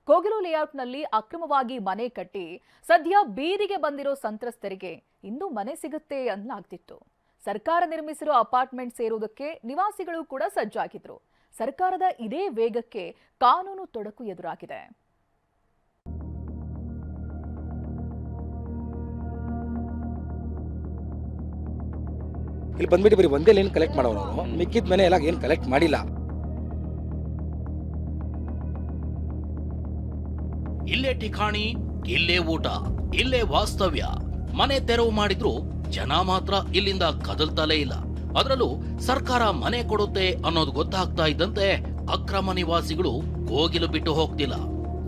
ಕೋಗಿಲು ಲೇಔಟ್ನಲ್ಲಿ ಅಕ್ರಮವಾಗಿ ಮನೆ ಕಟ್ಟಿ ಸದ್ಯ ಬೀದಿಗೆ ಬಂದಿರೋ ಸಂತ್ರಸ್ತರಿಗೆ ಇಂದು ಮನೆ ಸಿಗುತ್ತೆ ಅನ್ನಲಾಗ್ತಿತ್ತು. ಸರ್ಕಾರ ನಿರ್ಮಿಸಿರೋ ಅಪಾರ್ಟ್ಮೆಂಟ್ ಸೇರುವುದಕ್ಕೆ ನಿವಾಸಿಗಳು ಕೂಡ ಸಜ್ಜಾಗಿದ್ರು. ಸರ್ಕಾರದ ಇದೇ ವೇಗಕ್ಕೆ ಕಾನೂನು ತೊಡಕು ಎದುರಾಗಿದೆ. ಇಲ್ಲಿ ಬಂದ್ಬಿಟ್ಟು ಬರೀ ಒಂದೇ ಲೈನ್ ಕಲೆಕ್ಟ್ ಮಾಡೋರು, ಮಿಕ್ಕಿದ ಮನೆ ಎಲ್ಲ ಏನು ಕಲೆಕ್ಟ್ ಮಾಡಿಲ್ಲ. ಇಲ್ಲೇ ಠಿಕಾಣಿ, ಇಲ್ಲೇ ಊಟ, ಇಲ್ಲೇ ವಾಸ್ತವ್ಯ. ಮನೆ ತೆರವು ಮಾಡಿದ್ರು ಜನ ಮಾತ್ರ ಇಲ್ಲಿಂದ ಕದಲ್ತಲೇ ಇಲ್ಲ. ಅದರಲ್ಲೂ ಸರ್ಕಾರ ಮನೆ ಕೊಡುತ್ತೆ ಅನ್ನೋದು ಗೊತ್ತಾಗ್ತಾ ಇದ್ದಂತೆ ಅಕ್ರಮ ನಿವಾಸಿಗಳು ಕೋಗಿಲು ಬಿಟ್ಟು ಹೋಗ್ತಿಲ್ಲ.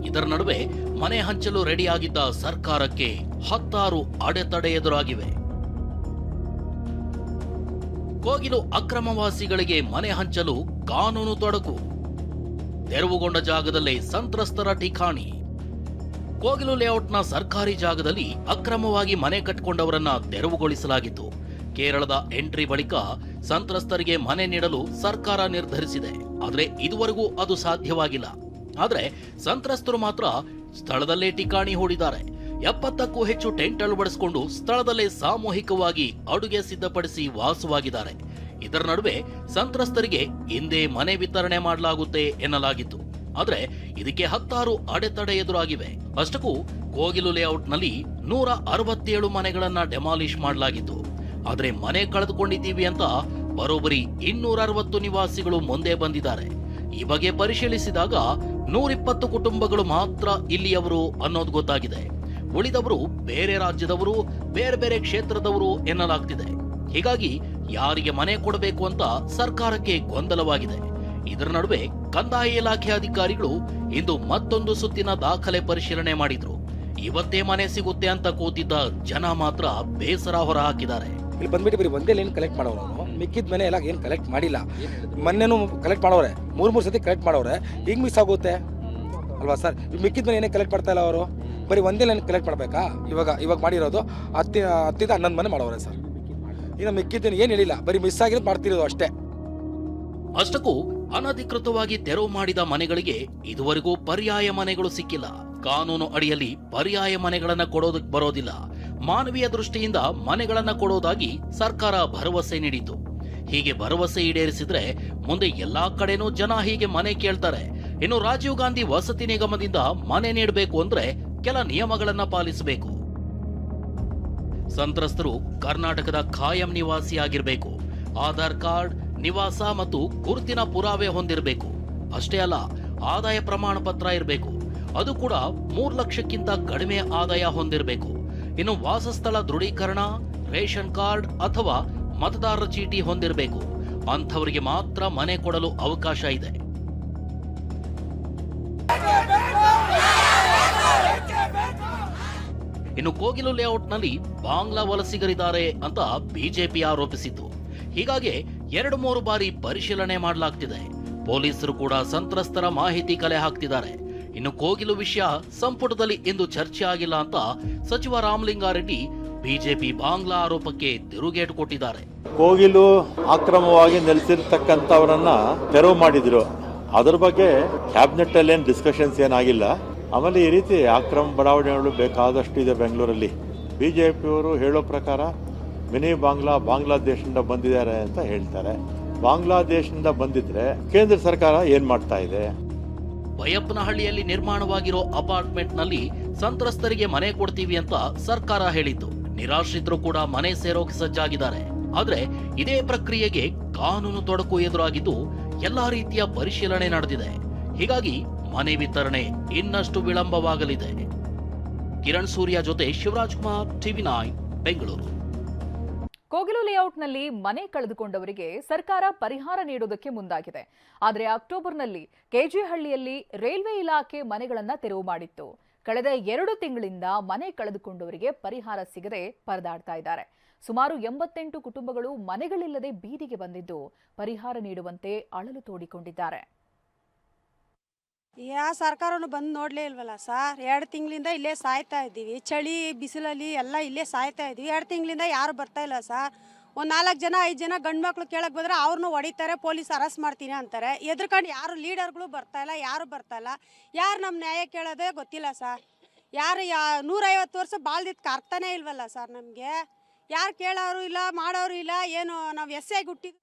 ಇದರ ನಡುವೆ ಮನೆ ಹಂಚಲು ರೆಡಿಯಾಗಿದ್ದ ಸರ್ಕಾರಕ್ಕೆ 10 ಅಡೆತಡೆ ಎದುರಾಗಿವೆ. ಕೋಗಿಲು ಅಕ್ರಮವಾಸಿಗಳಿಗೆ ಮನೆ ಹಂಚಲು ಕಾನೂನು ತೊಡಕು. ತೆರವುಗೊಂಡ ಜಾಗದಲ್ಲೇ ಸಂತ್ರಸ್ತರ ಠಿಕಾಣಿ. ಕೋಗಿಲು ಲೇಔಟ್ನ ಸರ್ಕಾರಿ ಜಾಗದಲ್ಲಿ ಅಕ್ರಮವಾಗಿ ಮನೆ ಕಟ್ಟಿಕೊಂಡವರನ್ನ ತೆರವುಗೊಳಿಸಲಾಗಿತ್ತು. ಕೇರಳದ ಎಂಟ್ರಿ ಬಳಿಕ ಸಂತ್ರಸ್ತರಿಗೆ ಮನೆ ನೀಡಲು ಸರ್ಕಾರ ನಿರ್ಧರಿಸಿದೆ. ಆದರೆ ಇದುವರೆಗೂ ಅದು ಸಾಧ್ಯವಾಗಿಲ್ಲ. ಆದರೆ ಸಂತ್ರಸ್ತರು ಮಾತ್ರ ಸ್ಥಳದಲ್ಲೇ ಠಿಕಾಣಿ ಹೂಡಿದ್ದಾರೆ. 70ಕ್ಕೂ ಹೆಚ್ಚು ಟೆಂಟ್ ಅಳವಡಿಸಿಕೊಂಡು ಸ್ಥಳದಲ್ಲೇ ಸಾಮೂಹಿಕವಾಗಿ ಅಡುಗೆ ಸಿದ್ಧಪಡಿಸಿ ವಾಸವಾಗಿದ್ದಾರೆ. ಇದರ ನಡುವೆ ಸಂತ್ರಸ್ತರಿಗೆ ಹಿಂದೆ ಮನೆ ವಿತರಣೆ ಮಾಡಲಾಗುತ್ತೆ ಎನ್ನಲಾಗಿತ್ತು. ಆದ್ರೆ ಇದಕ್ಕೆ 10 ಅಡೆತಡೆ ಎದುರಾಗಿವೆ. ಅಷ್ಟಕ್ಕೂ ಕೋಗಿಲು ಲೇಔಟ್ನಲ್ಲಿ 167 ಮನೆಗಳನ್ನ ಡೆಮಾಲಿಷ್ ಮಾಡಲಾಗಿತ್ತು. ಆದ್ರೆ ಮನೆ ಕಳೆದುಕೊಂಡಿದ್ದೀವಿ ಅಂತ ಬರೋಬ್ಬರಿ 260 ನಿವಾಸಿಗಳು ಮುಂದೆ ಬಂದಿದ್ದಾರೆ. ಈ ಬಗ್ಗೆ ಪರಿಶೀಲಿಸಿದಾಗ 120 ಕುಟುಂಬಗಳು ಮಾತ್ರ ಇಲ್ಲಿಯವರು ಅನ್ನೋದು ಗೊತ್ತಾಗಿದೆ. ಉಳಿದವರು ಬೇರೆ ರಾಜ್ಯದವರು, ಬೇರೆ ಬೇರೆ ಕ್ಷೇತ್ರದವರು ಎನ್ನಲಾಗ್ತಿದೆ. ಹೀಗಾಗಿ ಯಾರಿಗೆ ಮನೆ ಕೊಡಬೇಕು ಅಂತ ಸರ್ಕಾರಕ್ಕೆ ಗೊಂದಲವಾಗಿದೆ. ಇದರ ನಡುವೆ ಕಂದಾಯ ಇಲಾಖೆ ಅಧಿಕಾರಿಗಳು ಇಂದು ಮತ್ತೊಂದು ಸುತ್ತಿನ ದಾಖಲೆ ಪರಿಶೀಲನೆ ಮಾಡಿದ್ರು. ಇವತ್ತೇ ಮನೆ ಸಿಗುತ್ತೆ ಅಂತ ಕೂತಿದ್ದ ಜನ ಮಾತ್ರ ಬೇಸರ ಹೊರ ಹಾಕಿದ್ದಾರೆ. ಇಲ್ಲಿ ಬಂದ್ಬಿಟ್ಟು ಬರೀ ಒಂದೇ ಲೈನ್ ಕಲೆಕ್ಟ್ ಮಾಡೋರು, ಮಿಕ್ಕಿದ ಮನೆ ಎಲ್ಲ ಏನು ಕಲೆಕ್ಟ್ ಮಾಡಿಲ್ಲ. ಮೊನ್ನೆನೂ ಕಲೆಕ್ಟ್ ಮಾಡೋರೆ, 3 ಸತಿ ಕಲೆಕ್ಟ್ ಮಾಡೋರೆ. ಈಗ ಮಿಸ್ ಆಗುತ್ತೆ ಅಲ್ವಾ ಸರ್? ಮಿಕ್ಕಿದ ಮನೆ ಏನೇ ಕಲೆಕ್ಟ್ ಮಾಡ್ತಾ ಇಲ್ಲ ಅವರು. ಬರೀ ಒಂದೇ ಲೈನ್ ಕಲೆಕ್ಟ್ ಮಾಡಬೇಕಾ? ಇವಾಗ ಮಾಡಿರೋದು 10ರಿಂದ 11 ಮನೆ ಮಾಡೋರೆ ಸರ್. ಇನ್ನು ಮಿಕ್ಕಿದ್ದನ್ನು ಏನು ಹೇಳಿಲ್ಲ, ಬರೀ ಮಿಸ್ ಆಗಿರೋದು ಮಾಡ್ತಿರೋದು ಅಷ್ಟೇ. ಅಷ್ಟಕ್ಕೂ ಅನಧಿಕೃತವಾಗಿ ತೆರವು ಮಾಡಿದ ಮನೆಗಳಿಗೆ ಇದುವರೆಗೂ ಪರ್ಯಾಯ ಮನೆಗಳು ಸಿಕ್ಕಿಲ್ಲ. ಕಾನೂನು ಅಡಿಯಲ್ಲಿ ಪರ್ಯಾಯ ಮನೆಗಳನ್ನ ಕೊಡೋದಕ್ಕೆ ಬರೋದಿಲ್ಲ. ಮಾನವೀಯ ದೃಷ್ಟಿಯಿಂದ ಮನೆಗಳನ್ನ ಕೊಡೋದಾಗಿ ಸರ್ಕಾರ ಭರವಸೆ ನೀಡಿತು. ಹೀಗೆ ಭರವಸೆ ಈಡೇರಿಸಿದ್ರೆ ಮುಂದೆ ಎಲ್ಲಾ ಕಡೆನೂ ಜನ ಹೀಗೆ ಮನೆ ಕೇಳ್ತಾರೆ. ಇನ್ನು ರಾಜೀವ್ ಗಾಂಧಿ ವಸತಿ ನಿಗಮದಿಂದ ಮನೆ ನೀಡಬೇಕು ಅಂದ್ರೆ ಕೆಲ ನಿಯಮಗಳನ್ನ ಪಾಲಿಸಬೇಕು. ಸಂತ್ರಸ್ತರು ಕರ್ನಾಟಕದ ಖಾಯಂ ನಿವಾಸಿಯಾಗಿರ್ಬೇಕು. ಆಧಾರ್ ಕಾರ್ಡ್, ನಿವಾಸ ಮತ್ತು ಗುರುತಿನ ಪುರಾವೆ ಹೊಂದಿರಬೇಕು. ಅಷ್ಟೇ ಅಲ್ಲ, ಆದಾಯ ಪ್ರಮಾಣ ಪತ್ರ ಇರಬೇಕು. ಅದು ಕೂಡ 3 ಲಕ್ಷಕ್ಕಿಂತ ಕಡಿಮೆ ಆದಾಯ ಹೊಂದಿರಬೇಕು. ಇನ್ನು ವಾಸಸ್ಥಳ ದೃಢೀಕರಣ, ರೇಷನ್ ಕಾರ್ಡ್ ಅಥವಾ ಮತದಾರರ ಚೀಟಿ ಹೊಂದಿರಬೇಕು. ಅಂಥವರಿಗೆ ಮಾತ್ರ ಮನೆ ಕೊಡಲು ಅವಕಾಶ ಇದೆ. ಇನ್ನು ಕೋಗಿಲು ಲೇಔಟ್ನಲ್ಲಿ ಬಾಂಗ್ಲಾ ವಲಸಿಗರಿದ್ದಾರೆ ಅಂತ ಬಿಜೆಪಿ ಆರೋಪಿಸಿತ್ತು. ಹೀಗಾಗಿ 2-3 ಬಾರಿ ಪರಿಶೀಲನೆ ಮಾಡಲಾಗ್ತಿದೆ. ಪೊಲೀಸರು ಕೂಡ ಸಂತ್ರಸ್ತರ ಮಾಹಿತಿ ಕಲೆ ಹಾಕ್ತಿದ್ದಾರೆ. ಇನ್ನು ಕೋಗಿಲು ವಿಷಯ ಸಂಪುಟದಲ್ಲಿ ಇಂದು ಚರ್ಚೆ ಆಗಿಲ್ಲ ಅಂತ ಸಚಿವ ರಾಮಲಿಂಗಾರೆಡ್ಡಿ ಬಿಜೆಪಿ ಬಾಂಗ್ಲಾ ಆರೋಪಕ್ಕೆ ತಿರುಗೇಟು ಕೊಟ್ಟಿದ್ದಾರೆ. ಕೋಗಿಲು ಅಕ್ರಮವಾಗಿ ನೆಲೆಸಿರ್ತಕ್ಕಂಥವರನ್ನ ತೆರವು ಮಾಡಿದ್ರು. ಅದ್ರ ಬಗ್ಗೆ ಕ್ಯಾಬಿನೆಟ್ ಅಲ್ಲಿ ಏನು ಡಿಸ್ಕಷನ್ಸ್ ಏನಾಗಿಲ್ಲ. ಆಮೇಲೆ ಈ ರೀತಿ ಅಕ್ರಮ ಬಡಾವಣೆಗಳು ಬೇಕಾದಷ್ಟು ಇದೆ ಬೆಂಗಳೂರಲ್ಲಿ. ಬಿಜೆಪಿಯವರು ಹೇಳೋ ಪ್ರಕಾರ ಮಿನಿ ಬಾಂಗ್ಲಾದೇಶದಿಂದ ಬಂದಿದ್ದಾರೆ ಅಂತ ಹೇಳ್ತಾರೆ. ಬಾಂಗ್ಲಾದೇಶದಿಂದ ಬಂದಿದ್ರೆ ಕೇಂದ್ರ ಸರ್ಕಾರ ಏನ್ ಮಾಡ್ತಾ ಇದೆ? ಬೈಯಪ್ಪನಹಳ್ಳಿಯಲ್ಲಿ ನಿರ್ಮಾಣವಾಗಿರೋ ಅಪಾರ್ಟ್ಮೆಂಟ್ ನಲ್ಲಿ ಸಂತ್ರಸ್ತರಿಗೆ ಮನೆ ಕೊಡ್ತೀವಿ ಅಂತ ಸರ್ಕಾರ ಹೇಳಿತ್ತು. ನಿರಾಶ್ರಿತರು ಕೂಡ ಮನೆ ಸೇರೋಕೆ ಸಜ್ಜಾಗಿದ್ದಾರೆ. ಆದ್ರೆ ಇದೇ ಪ್ರಕ್ರಿಯೆಗೆ ಕಾನೂನು ತೊಡಕು ಎದುರಾಗಿದ್ದು ಎಲ್ಲಾ ರೀತಿಯ ಪರಿಶೀಲನೆ ನಡೆದಿದೆ. ಹೀಗಾಗಿ ಮನೆ ವಿತರಣೆ ಇನ್ನಷ್ಟು ವಿಳಂಬವಾಗಲಿದೆ. ಕಿರಣ್ ಸೂರ್ಯ ಜೊತೆ ಶಿವರಾಜ್ ಕುಮಾರ್, TV9 ಬೆಂಗಳೂರು. ಕೋಗಿಲು ಲೇಔಟ್ನಲ್ಲಿ ಮನೆ ಕಳೆದುಕೊಂಡವರಿಗೆ ಸರ್ಕಾರ ಪರಿಹಾರ ನೀಡುವುದಕ್ಕೆ ಮುಂದಾಗಿದೆ. ಆದರೆ ಅಕ್ಟೋಬರ್ನಲ್ಲಿ ಕೆಜಿಹಳ್ಳಿಯಲ್ಲಿ ರೈಲ್ವೆ ಇಲಾಖೆ ಮನೆಗಳನ್ನು ತೆರವು ಮಾಡಿತ್ತು. ಕಳೆದ 2 ತಿಂಗಳಿಂದ ಮನೆ ಕಳೆದುಕೊಂಡವರಿಗೆ ಪರಿಹಾರ ಸಿಗದೆ ಪರದಾಡ್ತಾ ಇದ್ದಾರೆ. ಸುಮಾರು 88 ಕುಟುಂಬಗಳು ಮನೆಗಳಿಲ್ಲದೆ ಬೀದಿಗೆ ಬಂದಿದ್ದು ಪರಿಹಾರ ನೀಡುವಂತೆ ಅಳಲು ತೋಡಿಕೊಂಡಿದ್ದಾರೆ. ಯಾವ ಸರ್ಕಾರನು ಬಂದು ನೋಡ್ಲೇ ಇಲ್ವಲ್ಲ ಸರ್. 2 ತಿಂಗಳಿಂದ ಇಲ್ಲೇ ಸಾಯ್ತಾ ಇದ್ದೀವಿ. ಚಳಿ ಬಿಸಿಲಲ್ಲಿ ಎಲ್ಲ ಇಲ್ಲೇ ಸಾಯ್ತಾ ಇದ್ದೀವಿ. 2 ತಿಂಗಳಿಂದ ಯಾರು ಬರ್ತಾ ಇಲ್ಲ ಸರ್. ಒಂದು 4 ಜನ 5 ಜನ ಗಂಡು ಮಕ್ಳು ಕೇಳಕ್ಕೆ ಬಂದರೆ ಅವ್ರನ್ನೂ ಹೊಡಿತಾರೆ, ಪೊಲೀಸ್ ಅರೆಸ್ಟ್ ಮಾಡ್ತೀನಿ ಅಂತಾರೆ. ಎದ್ರಕೊಂಡು ಯಾರು ಲೀಡರ್ಗಳು ಬರ್ತಾಯಿಲ್ಲ, ಯಾರು ಬರ್ತಾಯಿಲ್ಲ. ಯಾರು ನಮ್ಮ ನ್ಯಾಯ ಕೇಳೋದೇ ಗೊತ್ತಿಲ್ಲ ಸರ್. ಯಾರು 150 ವರ್ಷ ಬಾಳ್ದಿದ್ದಕ್ಕೆ ಅರ್ಥನೇ ಇಲ್ವಲ್ಲ ಸರ್ ನಮಗೆ. ಯಾರು ಕೇಳೋರು ಇಲ್ಲ, ಮಾಡೋರು ಇಲ್ಲ. ಏನು ನಾವು ಎಸ್ ಐ ಹುಟ್ಟಿದ್ದು